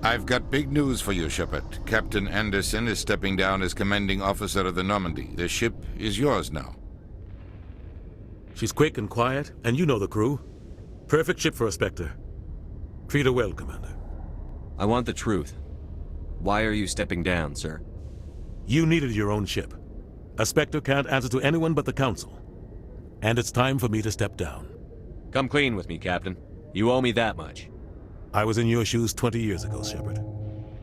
I've got big news for you, Shepard. Captain Anderson is stepping down as commanding officer of the Normandy. The ship is yours now. She's quick and quiet, and you know the crew. Perfect ship for a Spectre. Treat her well, Commander. I want the truth. Why are you stepping down, sir? You needed your own ship. A Spectre can't answer to anyone but the Council. And it's time for me to step down. Come clean with me, Captain. You owe me that much. I was in your shoes 20 years ago, Shepard.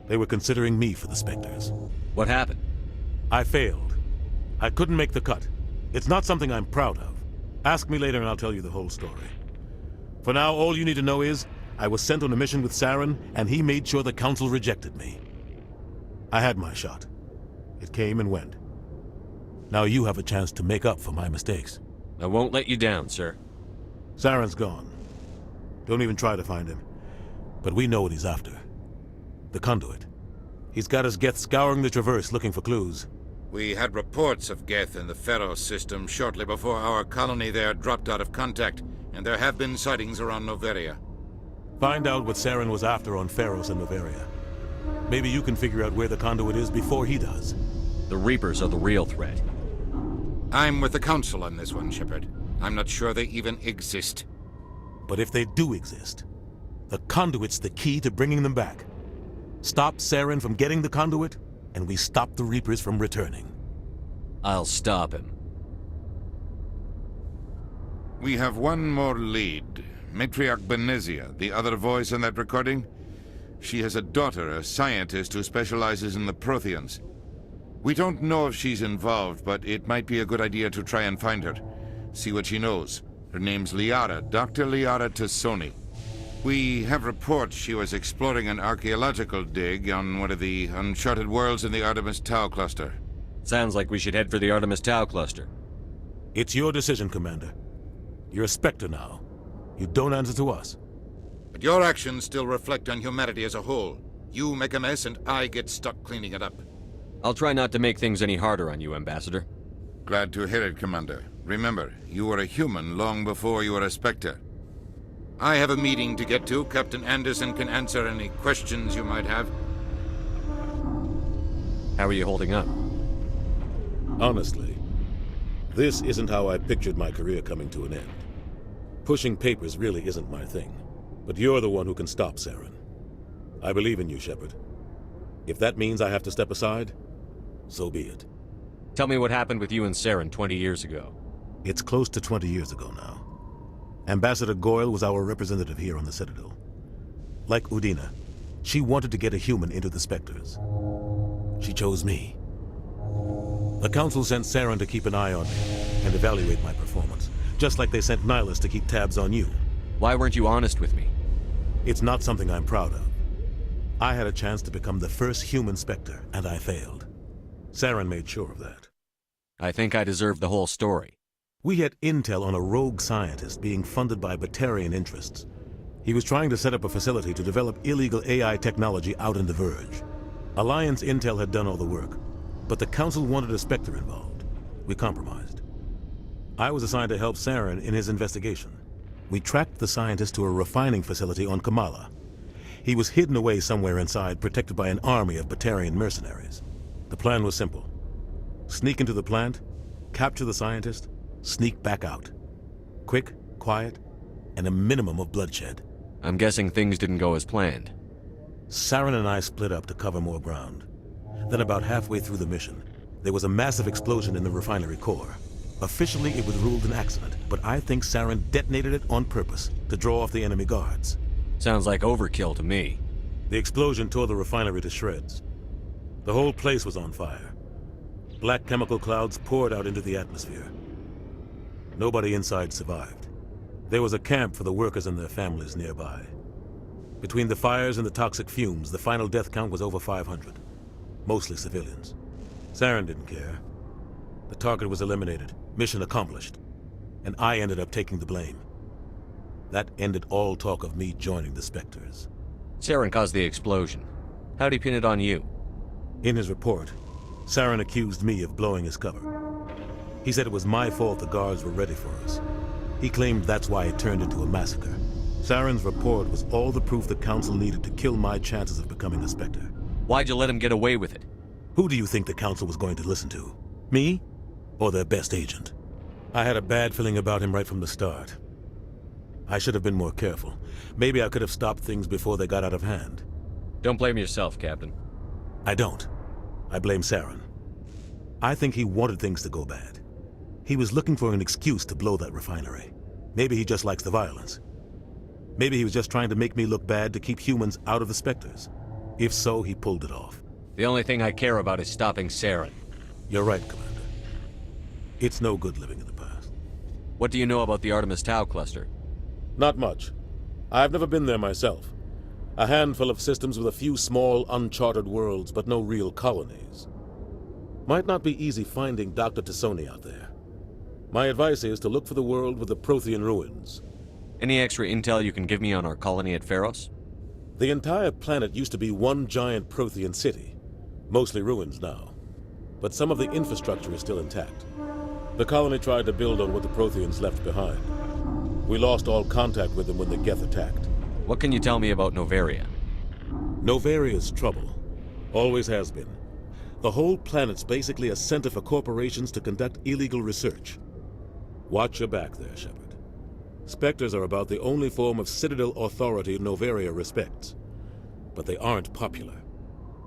They were considering me for the Spectres. What happened? I failed. I couldn't make the cut. It's not something I'm proud of. Ask me later and I'll tell you the whole story. For now, all you need to know is, I was sent on a mission with Saren, and he made sure the Council rejected me. I had my shot. It came and went. Now you have a chance to make up for my mistakes. I won't let you down, sir. Saren's gone. Don't even try to find him. But we know what he's after. The conduit. He's got his Geth scouring the Traverse looking for clues. We had reports of Geth in the Pharos system shortly before our colony there dropped out of contact, and there have been sightings around Noveria. Find out what Saren was after on Pharos and Noveria. Maybe you can figure out where the conduit is before he does. The Reapers are the real threat. I'm with the Council on this one, Shepard. I'm not sure they even exist. But if they do exist, the conduit's the key to bringing them back. Stop Saren from getting the conduit, and we stop the Reapers from returning. I'll stop him. We have one more lead. Matriarch Benezia, the other voice in that recording. She has a daughter, a scientist who specializes in the Protheans. We don't know if she's involved, but it might be a good idea to try and find her. See what she knows. Her name's Liara, Dr. Liara Tassoni. We have reports she was exploring an archaeological dig on one of the uncharted worlds in the Artemis Tau cluster. Sounds like we should head for the Artemis Tau cluster. It's your decision, Commander. You're a Spectre now. You don't answer to us. But your actions still reflect on humanity as a whole. You make a mess and I get stuck cleaning it up. I'll try not to make things any harder on you, Ambassador. Glad to hear it, Commander. Remember, you were a human long before you were a Spectre. I have a meeting to get to. Captain Anderson can answer any questions you might have. How are you holding up? Honestly, this isn't how I pictured my career coming to an end. Pushing papers really isn't my thing. But you're the one who can stop Saren. I believe in you, Shepard. If that means I have to step aside, so be it. Tell me what happened with you and Saren 20 years ago. It's close to 20 years ago now. Ambassador Goyle was our representative here on the Citadel. Like Udina, she wanted to get a human into the Spectres. She chose me. The Council sent Saren to keep an eye on me and evaluate my performance, just like they sent Nihilus to keep tabs on you. Why weren't you honest with me? It's not something I'm proud of. I had a chance to become the first human Spectre, and I failed. Saren made sure of that. I think I deserve the whole story. We had intel on a rogue scientist being funded by Batarian interests. He was trying to set up a facility to develop illegal AI technology out in the Verge. Alliance intel had done all the work, but the Council wanted a Spectre involved. We compromised. I was assigned to help Saren in his investigation. We tracked the scientist to a refining facility on Kamala. He was hidden away somewhere inside, protected by an army of Batarian mercenaries. The plan was simple. Sneak into the plant, capture the scientist, sneak back out. Quick, quiet, and a minimum of bloodshed. I'm guessing things didn't go as planned. Saren and I split up to cover more ground. Then about halfway through the mission, there was a massive explosion in the refinery core. Officially, it was ruled an accident, but I think Saren detonated it on purpose to draw off the enemy guards. Sounds like overkill to me. The explosion tore the refinery to shreds. The whole place was on fire. Black chemical clouds poured out into the atmosphere. Nobody inside survived. There was a camp for the workers and their families nearby. Between the fires and the toxic fumes, the final death count was over 500. Mostly civilians. Saren didn't care. The target was eliminated, mission accomplished, and I ended up taking the blame. That ended all talk of me joining the Spectres. Saren caused the explosion. How'd he pin it on you? In his report, Saren accused me of blowing his cover. He said it was my fault the guards were ready for us. He claimed that's why it turned into a massacre. Saren's report was all the proof the Council needed to kill my chances of becoming a Spectre. Why'd you let him get away with it? Who do you think the Council was going to listen to? Me? Or their best agent? I had a bad feeling about him right from the start. I should have been more careful. Maybe I could have stopped things before they got out of hand. Don't blame yourself, Captain. I don't. I blame Saren. I think he wanted things to go bad. He was looking for an excuse to blow that refinery. Maybe he just likes the violence. Maybe he was just trying to make me look bad to keep humans out of the Spectres. If so, he pulled it off. The only thing I care about is stopping Saren. You're right, Commander. It's no good living in the past. What do you know about the Artemis Tau cluster? Not much. I've never been there myself. A handful of systems with a few small, uncharted worlds, but no real colonies. Might not be easy finding Dr. Tassoni out there. My advice is to look for the world with the Prothean ruins. Any extra intel you can give me on our colony at Pharos? The entire planet used to be one giant Prothean city. Mostly ruins now. But some of the infrastructure is still intact. The colony tried to build on what the Protheans left behind. We lost all contact with them when the Geth attacked. What can you tell me about Novaria? Novaria's trouble. Always has been. The whole planet's basically a center for corporations to conduct illegal research. Watch your back there, Shepard. Spectres are about the only form of Citadel authority Novaria respects. But they aren't popular.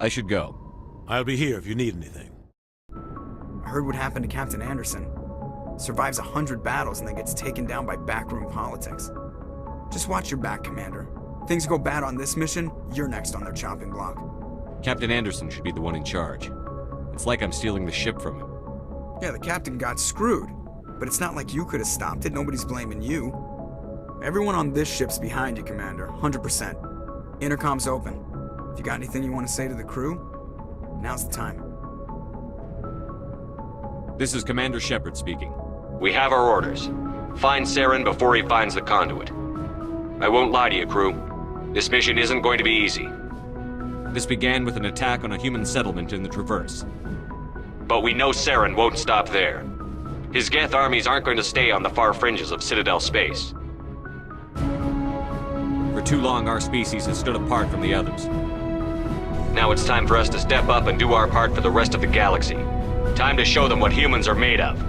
I should go. I'll be here if you need anything. I heard what happened to Captain Anderson. Survives 100 battles and then gets taken down by backroom politics. Just watch your back, Commander. Things go bad on this mission, you're next on their chopping block. Captain Anderson should be the one in charge. It's like I'm stealing the ship from him. Yeah, the captain got screwed. But it's not like you could have stopped it. Nobody's blaming you. Everyone on this ship's behind you, Commander. 100%. Intercom's open. If you got anything you want to say to the crew, now's the time. This is Commander Shepard speaking. We have our orders. Find Saren before he finds the conduit. I won't lie to you, crew. This mission isn't going to be easy. This began with an attack on a human settlement in the Traverse. But we know Saren won't stop there. His Geth armies aren't going to stay on the far fringes of Citadel space. For too long, our species has stood apart from the others. Now it's time for us to step up and do our part for the rest of the galaxy. Time to show them what humans are made of.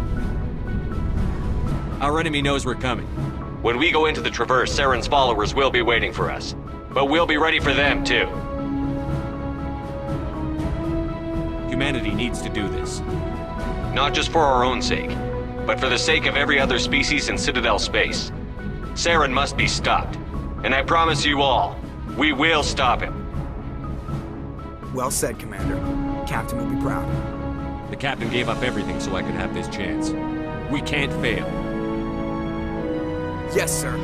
Our enemy knows we're coming. When we go into the Traverse, Saren's followers will be waiting for us. But we'll be ready for them, too. Humanity needs to do this. Not just for our own sake, but for the sake of every other species in Citadel space. Saren must be stopped. And I promise you all, we will stop him. Well said, Commander. Captain will be proud. The captain gave up everything so I could have this chance. We can't fail. Yes, sir.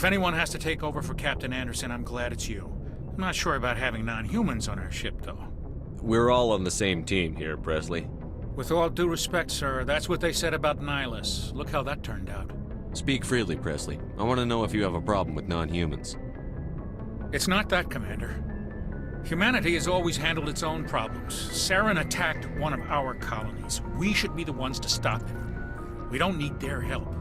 If anyone has to take over for Captain Anderson, I'm glad it's you. I'm not sure about having non-humans on our ship, though. We're all on the same team here, Presley. With all due respect, sir, that's what they said about Nihilus. Look how that turned out. Speak freely, Presley. I want to know if you have a problem with non-humans. It's not that, Commander. Humanity has always handled its own problems. Saren attacked one of our colonies. We should be the ones to stop him. We don't need their help.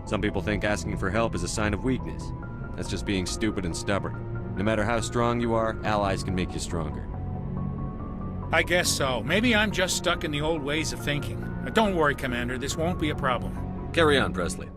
Some people think asking for help is a sign of weakness. That's just being stupid and stubborn. No matter how strong you are, allies can make you stronger. I guess so. Maybe I'm just stuck in the old ways of thinking. But don't worry, Commander. This won't be a problem. Carry on, Presley.